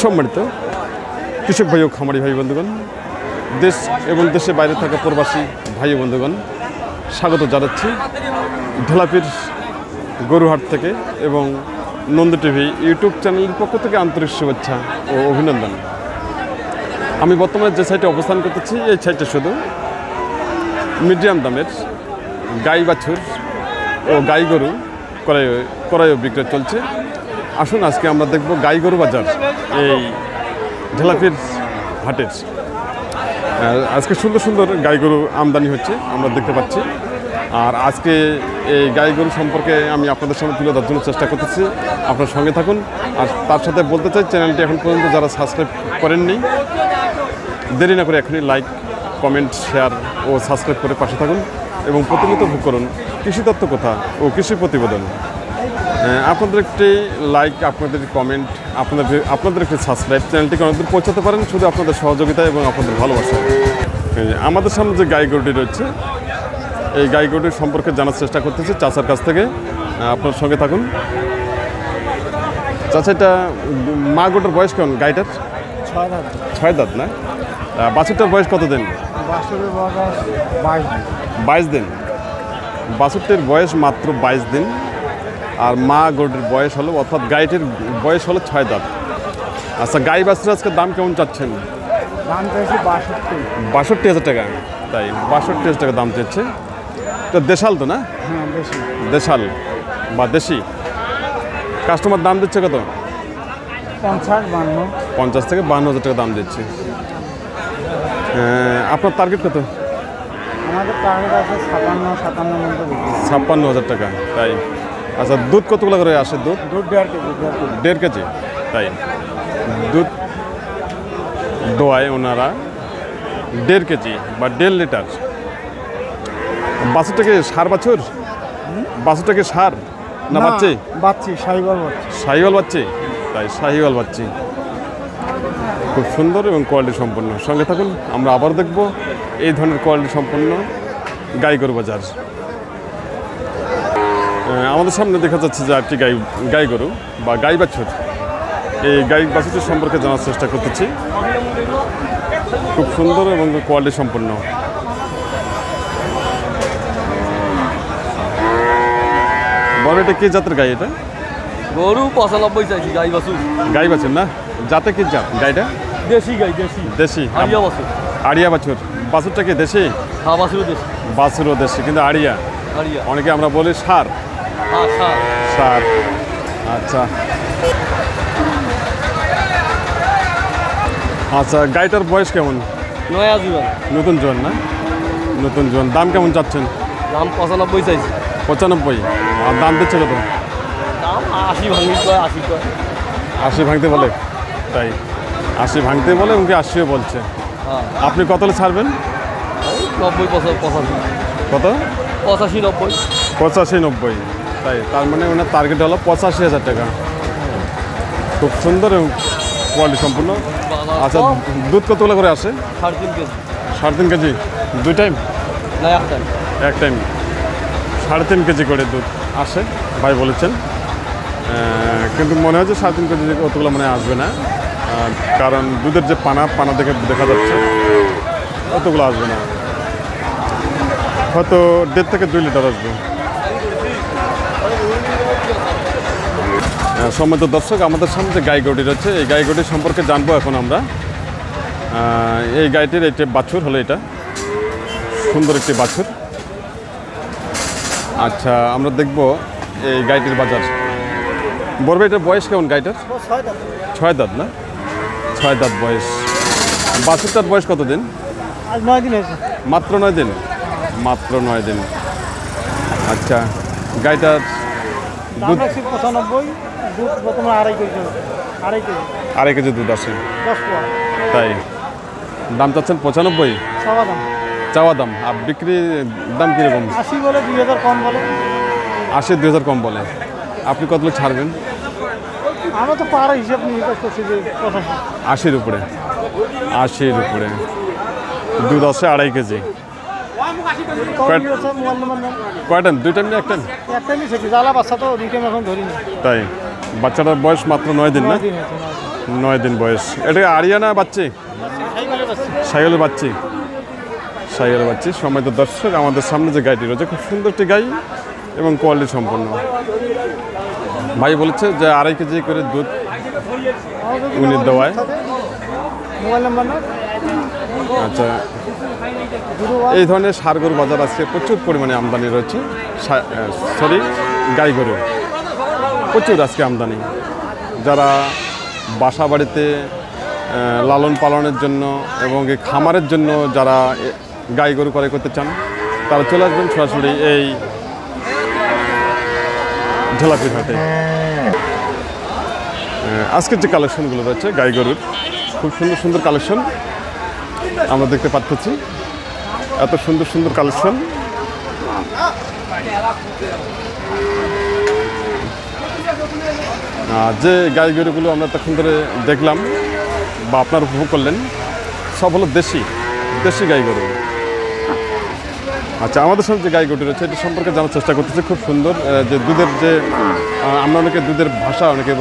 সম্মানিত কৃষক ভাই ও খামারি ভাই বন্ধুগণ, দেশ এবং দেশের বাইরে থাকা প্রবাসী ভাই বন্ধুগণ, স্বাগত জানাচ্ছি ঢেলাপির গরুহাট থেকে এবং নন্দ টিভি ইউটিউব চ্যানেলের পক্ষ থেকে আন্তরিক শুভেচ্ছা ও অভিনন্দন। আমি বর্তমানে যে সাইটে অবস্থান করতেছি, এই সাইটে শুধু মিডিয়াম দামের গাই বাছুর ও গাই গরু ক্রয় বিক্রয় চলছে। আসুন আজকে আমরা দেখব গাই গরু বাজার এই ঢেলাপির হাটের। আজকে সুন্দর সুন্দর গাই গরু আমদানি হচ্ছে আমরা দেখতে পাচ্ছি। আর আজকে এই গাই গরু সম্পর্কে আমি আপনাদের সামনে তুলে ধরার জন্য চেষ্টা করতেছি। আপনার সঙ্গে থাকুন। আর তার সাথে বলতে চাই, চ্যানেলটি এখন পর্যন্ত যারা সাবস্ক্রাইব করেননি, দেরি না করে এখনই লাইক, কমেন্ট, শেয়ার ও সাবস্ক্রাইব করে পাশে থাকুন এবং প্রতিনিয়ত ভোগ করুন কৃষি তত্ত্ব কথা ও কৃষি প্রতিবেদন। আপনাদের একটি লাইক, আপনাদের কমেন্ট, আপনাদের একটি সাবস্ক্রাইব চ্যানেলটিকে অনেকদূর পৌঁছাতে পারেন শুধু আপনাদের সহযোগিতা এবং আপনাদের ভালোবাসা। আমাদের সামনে যে গাই গরুটি রয়েছে, এই গাই গরুটির সম্পর্কে জানার চেষ্টা করতেছি চাচার কাছ থেকে। আপনার সঙ্গে থাকুন। চাচা, এটা মা গরুটার বয়স কেমন? গাইটার 6 দাঁত না? বাছুরটার বয়স কত দিন? 22 দিন। বাছুরটির বয়স মাত্র 22 দিন। আর মা গরুটির বয়স হলো, অর্থাৎ গাইটির বয়স হলো 6 দাঁত। আচ্ছা, গাই বাছুর আজকে দাম কেমন চাচ্ছেন? দাম চাইছি 62,000 টাকা। তাই 62,000 টাকা দাম চাচ্ছে। তো দেশাল তো না? হ্যাঁ, দেশাল বা দেশি। কাস্টমার দাম দিচ্ছে কত? 50 থেকে 52,000 টাকা দাম দিচ্ছে। আপনার টার্গেট কত? আমাদের টার্গেট আছে 56,000 টাকা। তাই আচ্ছা, দুধ কতগুলো করে আসে? দুধ 1.5 কেজি। তাই দুধ দোয়ায় ওনারা 1.5 কেজি বা 1.5 লিটার। বাছুরটাকে সার বাছুর? বাছুরটাকে সার না বাচ্চি? শাহিওয়াল বাচ্চি। তাই শাহিওয়াল বাচ্চি, খুব সুন্দর এবং কোয়ালিটি সম্পন্ন। সঙ্গে থাকুন, আমরা আবার দেখব এই ধরনের কোয়ালিটি সম্পন্ন গাই গরু বাজার। আমাদের সামনে দেখা যাচ্ছে যে একটি গাই গরু বা গাই বাছুর। এই গাই বাছুরটির সম্পর্কে জানার চেষ্টা করতেছি। খুব সুন্দর এবং কোয়ালিটি সম্পন্ন। বড়, এটা কি জাতের গাই? এটা গরু 95 চাইছি। গাই বাছুর। গাই বাছুর না? জাতে কি জাত গাইটা? দেশি গাই। দেশি আড়িয়া বাছুর। আড়িয়া বাছুর। বাছুরটা কি দেশি? হ্যাঁ, বাছুরও দেশি। বাছুরও দেশি, কিন্তু আড়িয়া। অনেকে আমরা বলি সার। হ্যাঁ, সার। আচ্ছা আচ্ছা, গাইটার বয়স কেমন? নয়া জীবন। নতুন জোয়ান না? নতুন জোয়ান। দাম কেমন চাচ্ছেন? দাম 95 চাইছি। 95। আর দাম দিচ্ছে কত? দাম 80 ভাঙি কয়, 80 কয়। 80 ভাঙতে বলে? তাই 80 ভাঙতে বলে, এবং 80ও বলছে। হ্যাঁ। আপনি কত ছাড়বেন? 90, 85। কত? 85, 90। 85, 90। তাই তার মানে ওনার টার্গেট হলো 85,000 টাকা। খুব সুন্দর এবং কোয়ালিটি সম্পূর্ণ। আচ্ছা, দুধ কতগুলো করে আসে? 3.5 কেজি। 3.5 কেজি। 2 টাইম না, এক টাইম। এক টাইম 3.5 কেজি করে দুধ আসে ভাই বলেছেন। কিন্তু মনে হয় যে 3.5 কেজি অতগুলো মনে আসবে না, কারণ দুধের যে পানা দেখে দেখা যাচ্ছে অতগুলো আসবে না, হয়তো 1.5 থেকে 2 লিটার আসবে। সম্মানিত দর্শক, আমাদের সামনে যে গাই গরুটি রয়েছে, এই গাই গরুটির সম্পর্কে জানবো এখন আমরা। এই গাইটির একটি বাছুর হলো, এটা সুন্দর একটি বাছুর। আচ্ছা, আমরা দেখব এই গাইটির বাজার। বড় ভাই, এটার বয়স কেমন গাইটার? 6 দাঁত না? 6 দাঁত বয়স। বাছুরটার বয়স কত দিন? 9 দিন হয়েছে। মাত্র 9 দিন। মাত্র 9 দিন। আচ্ছা, গাইটার দুধ 95, দুধ বর্তমানে 2.5 কেজি। 2.5 কেজি দুধ আসে। 10 পোয়া। তাই দাম চাচ্ছেন 95? চাওয়া দাম। আর বিক্রি দাম কীরকম? 80 বলে, 2000 কম বলে। 80, 2000 কম বলে। আপনি কতগুলো ছাড়বেন? আমরা তো পাড়া হিসাব নিয়ে করছি যে 80-র উপরে। 80-র উপরে দুধ আছে 2.5 কেজি। কয় টাইম? 2 টাইম না 1 টাইম? তাই বাচ্চাটার বয়স মাত্র 9 দিন না? 9 দিন বয়স। এটা আরিয়ানা বাচ্চি, সাইকেলের বাচ্চি, সাইকেলের বাচ্চি। সম্মানিত দর্শক, আমাদের সামনে যে গাইটি রয়েছে খুব সুন্দর একটি গাই এবং কোয়ালিটি সম্পন্ন। ভাই বলেছে যে 2.5 কেজি করে দুধ উনি দেওয়ায়। মোবাইল নাম্বার না আচ্ছা, এই ধরনের ষাঁড় গরু বাজার আজকে প্রচুর পরিমাণে আমদানি রয়েছে। গাই গরু প্রচুর আজকে আমদানি। যারা বাসা বাড়িতে লালন পালনের জন্য এবং এই খামারের জন্য যারা গাই গরু ক্রয় করতে চান তারা চলে আসবেন সরাসরি এই ঢেলাপির হাটে। আজকের যে কালেকশনগুলো রয়েছে গাই গরুর খুব সুন্দর সুন্দর কালেকশন আমরা দেখতে পাচ্ছি। এত সুন্দর সুন্দর কালেকশন। যে গাই গরুগুলো আমরা তখন ধরে দেখলাম বা আপনারা উপভোগ করলেন সব হলো দেশি দেশি গাই গরু। আচ্ছা, আমাদের সামনে যে গাই গরুটি রয়েছে এটি সম্পর্কে জানার চেষ্টা করতেছি। খুব সুন্দর যে দুধের যে আমরা অনেকে দুধের ভাষা অনেকে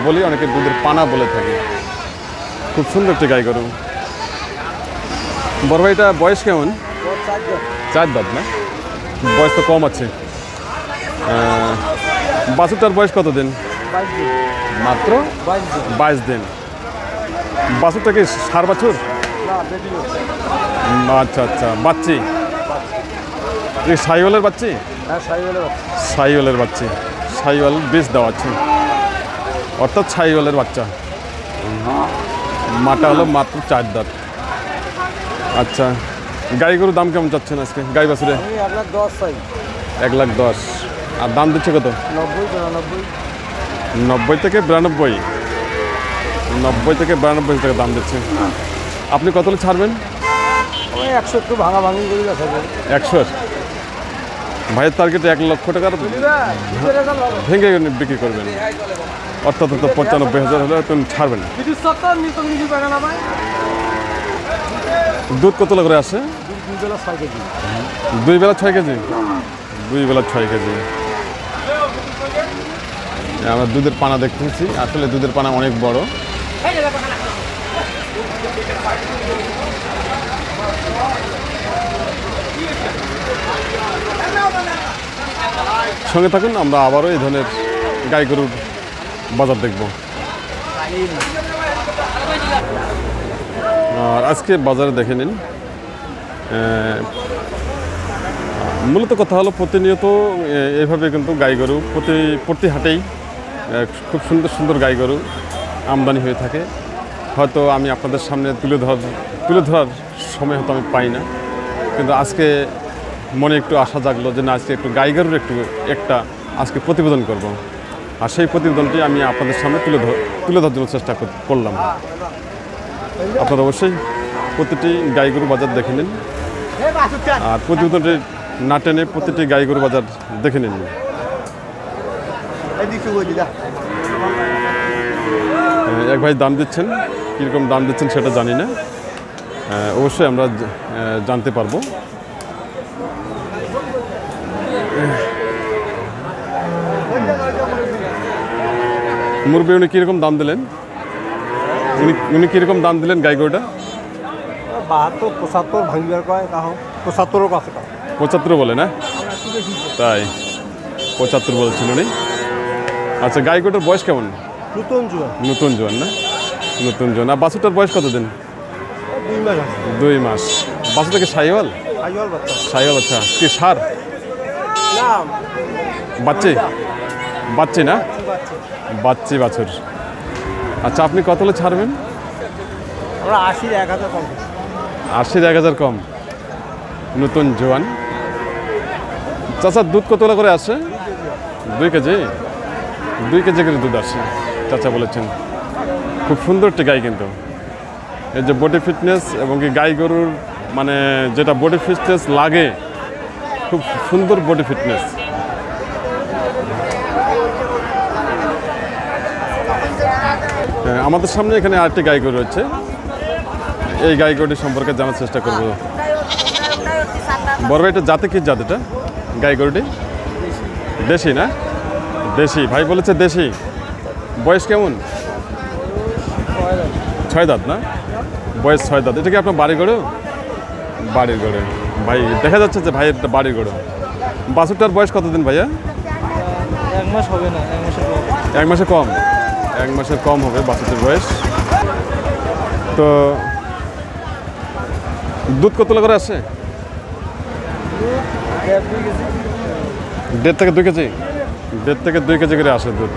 বলি, অনেকে দুধের পানা বলে থাকি। খুব সুন্দর একটি গাই গরু। বড় ভাইটা বয়স কেমন? 4 দাঁত না? বয়স তো কম আছে। বাছুরটার বয়স কত দিন? মাত্র 22 দিন। বাছুরটা কি ষাঁড় বাছুর? আচ্ছা আচ্ছা, বাচ্চি সাইওয়ালের বাচ্চি? সাইওয়ালের বাচ্চি, সাইওয়াল বীজ দেওয়া আছে অর্থাৎ সাইওয়ালের বাচ্চা। মাটা হলো মাত্র 4 দাঁত। আচ্ছা, গাই গরুর দাম কেমন চাচ্ছেন আজকে গাই বাছুরে? 1,10,000। আর দাম দিচ্ছে কত? 90 থেকে 92। 90 থেকে 92 টাকা দাম দিচ্ছে। আপনি কত ছাড়বেন? 100 একটু ভাঙা ভাঙি করে 100। ভাইয়ের টার্গেটে 1 লক্ষ টাকার ভেঙে বিক্রি করবেন, অর্থাৎ 95,000 হলে তুমি ছাড়বেন। দুধ কত করে আসে? 2 বেলা 6 কেজি। 2 বেলা 6 কেজি। আমরা দুধের পানা দেখতেছি, আসলে দুধের পানা অনেক বড়। সঙ্গে থাকুন, আমরা আবারও এই ধরনের গাই গরুর বাজার দেখব। আর আজকে বাজারে দেখে নিন, মূলত কথা হলো প্রতিনিয়ত এইভাবে কিন্তু গাই গরু প্রতি হাটেই খুব সুন্দর সুন্দর গাই গরু আমদানি হয়ে থাকে। হয়তো আমি আপনাদের সামনে তুলে ধরার সময় হয়তো আমি পাই না, কিন্তু আজকে মনে একটু আশা জাগলো যে না, আজকে একটু গাই গরুর একটা আজকে প্রতিবেদন করব। আর সেই প্রতিবেদনটি আমি আপনাদের সামনে তুলে ধরার জন্য চেষ্টা করলাম। আপনারা অবশ্যই প্রতিটি গাই গরু বাজার দেখে নিন, আর প্রতিবেদনটি না টেনে প্রতিটি গাই গরু বাজার দেখে নিন। এক ভাই দাম দিচ্ছেন, কীরকম দাম দিচ্ছেন সেটা জানি না, অবশ্যই আমরা জানতে পারবো। মুরব্বী উনি কীরকম দাম দিলেন? উনি কীরকম দাম দিলেন গাই গরুটা? 72, 75 ভাঙিবার কয় কাহ 75 কাছে 75 বলে না? তাই 75 বলছেন উনি। আচ্ছা, গাই গরুটার বয়স কেমন? নতুন জোয়ান না? নতুন জোয়ান। আর বাছুরটার বয়স কত দিন? 2 মাস। বাছুরটা কি সাইওয়াল? সাইওয়াল। আচ্ছা, কি ষাঁড়? বাচ্চি না? বাচ্চি বাছুর। আচ্ছা, আপনি কত হলে ছাড়বেন? আমরা 80-1,000 কম। 80-1,000 কম। নতুন জোয়ান। চাচা দুধ কত করে আসে? 2 কেজি। 2 কেজি করে দুধ আসে চাচা বলেছেন। খুব সুন্দর একটি গাই, কিন্তু এই যে বডি ফিটনেস এবং কি গাই গরুর মানে যেটা বডি ফিটনেস লাগে, খুব সুন্দর বডি ফিটনেস। আমাদের সামনে এখানে আরেকটি গাই গরু রয়েছে, এই গাই গরুটি সম্পর্কে জানার চেষ্টা করব। বড় ভাই, এটা জাতে কি জাত? এটা গাই গরুটি দেশি না? দেশি। ভাই বলেছে দেশি। বয়স কেমন? ছয় দাঁত না, বয়স 6 দাঁত। এটা কি আপনার বাড়ি গড়ে? বাড়ির গড়ে ভাই, দেখা যাচ্ছে যে ভাইয়ের বাড়ির গড়ে। বাছুরটার বয়স কতদিন ভাইয়া? 1 মাস হবে না, 1 মাসের কম। 1 মাসে কম, 1 মাসের কম হবে বাছুরটির বয়স। তো দুধ কতগুলো করে আসে? 1.5 থেকে 2 কেজি, 1.5 থেকে 2 কেজি করে আসে দুধ।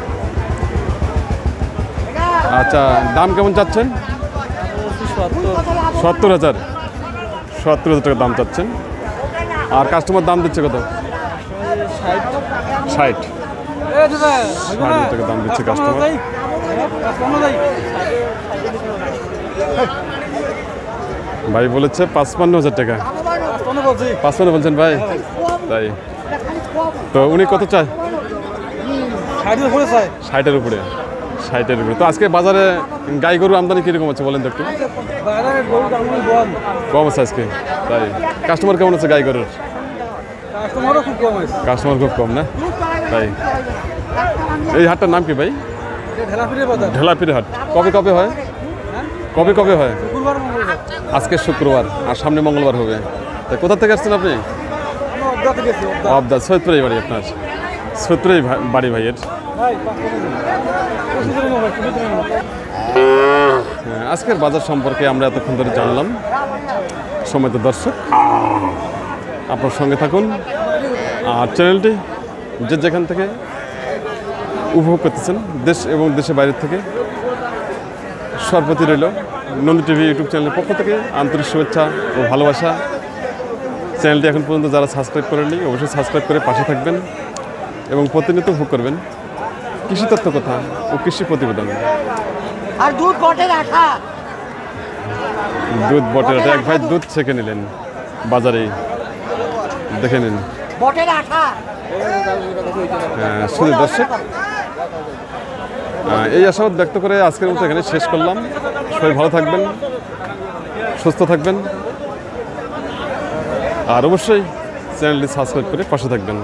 আচ্ছা, দাম কেমন চাচ্ছেন? 70,000, 70,000 টাকা দাম চাচ্ছেন। আর কাস্টমার দাম দিচ্ছে কত? 60 টাকা দাম দিচ্ছে কাস্টমার। ভাই বলেছে 55,000 টাকা। 55 বলছেন ভাই? তাই তো উনি কত চায়? 60-এর উপরে। 60-এর উপরে। তো আজকে বাজারে গাই গরু আমদানি কীরকম আছে বলেন তো একটু? কম আছে আজকে, তাই? কাস্টমার কেমন আছে গাই গরুর? কাস্টমার খুব কম না, তাই? এই হাটটার নাম কি ভাই? ঢেলাপির হাট। কবে কবে হয়? কবে কবে হয়? আজকে শুক্রবার আর সামনে মঙ্গলবার হবে। তাই কোথা থেকে আসছেন আপনি? অবদা, সৈয়দপুরেই বাড়ি আপনার? সৈয়দপুরেই বাড়ি ভাইয়ের। আজকের বাজার সম্পর্কে আমরা এতক্ষণ ধরে জানলাম। সম্মানিত দর্শক, আপনার সঙ্গে থাকুন আর চ্যানেলটি যে যেখান থেকে উপভোগ করতেছেন, দেশ এবং দেশের বাইরের থেকে, সর্বপ্রতি রইল নন্দী টিভি ইউটিউব চ্যানেলের পক্ষ থেকে আন্তরিক শুভেচ্ছা ও ভালোবাসা। চ্যানেলটি এখন পর্যন্ত যারা সাবস্ক্রাইব করেননি অবশ্যই সাবস্ক্রাইব করে পাশে থাকবেন এবং প্রতিনিয়ত উপভোগ করবেন কৃষি তথ্য কথা ও কৃষি প্রতিবেদন। আর দুধ বটে রাখা, দুধ বটে রাখা। এক ভাই দুধ ছেঁকে নিলেন বাজারেই, দেখে নিন। বটে রাখা। শুধু দর্শক, এই আশাবাদ ব্যক্ত করে আজকের মতো এখানে শেষ করলাম। সবাই ভালো থাকবেন, সুস্থ থাকবেন আর অবশ্যই চ্যানেলটি সাবস্ক্রাইব করে পাশে থাকবেন।